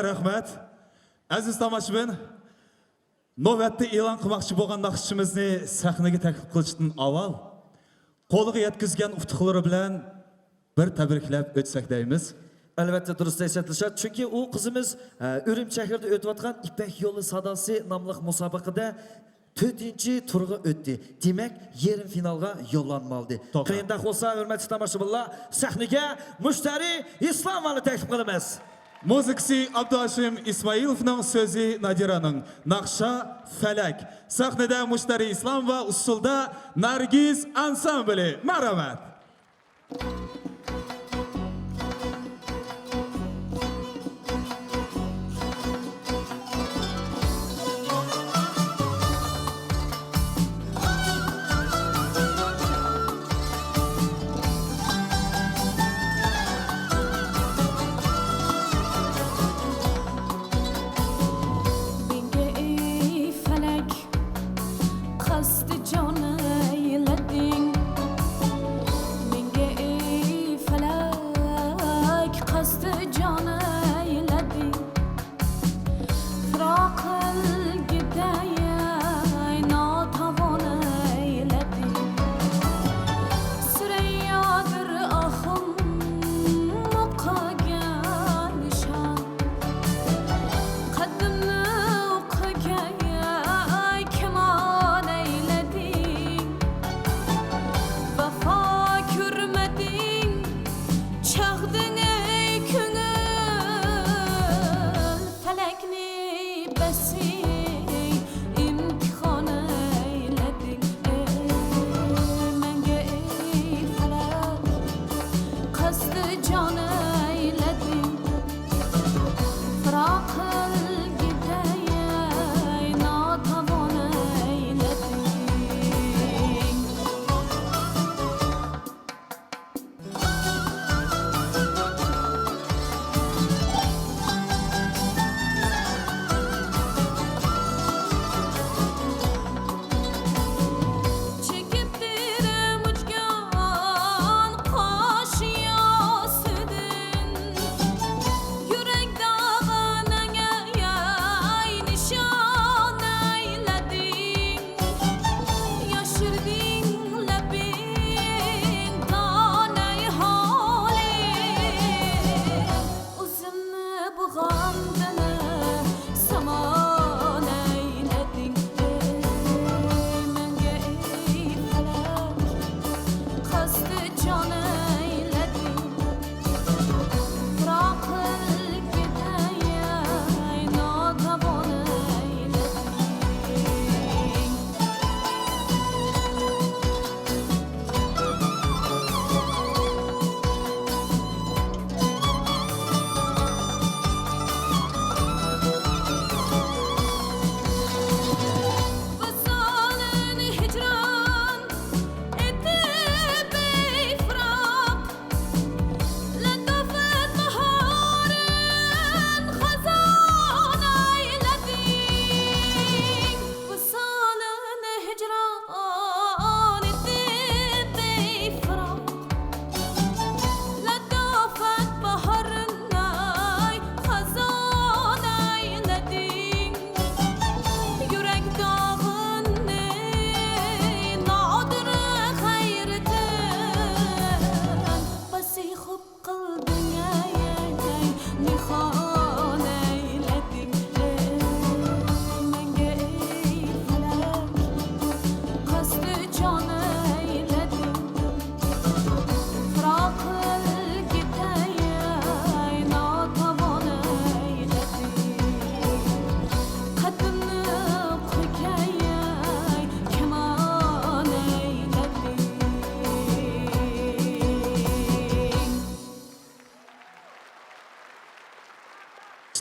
Rahmat. Aziz tomoshabin, navbatda e'lon qilmoqchi bo'lgan naqshimizni sahnaga taklif qilishdan avval qo'liga yetkazgan utuqlari bilan bir tabriklab o'tsak deymiz. Albatta durust eslatishadi, chunki u qizimiz Urumchakirda o'tayotgan İpek Yo'li sadosi nomli musobaqada 4-turga o'tdi. Demak, yarim finalga yo'llanma oldi. Qiyinda bo'lsa, hurmatli tomoshabinlar, sahnaga Mushtari Islomovni taklif qilamiz. Muzikasi Abduhashim Ismoilovning so'zi Nadiraning, naqsha Falak. Sahnada Mushtari Islom va usulda Nargiz ansambli. Marhamat.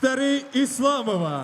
Mushtari Islamova.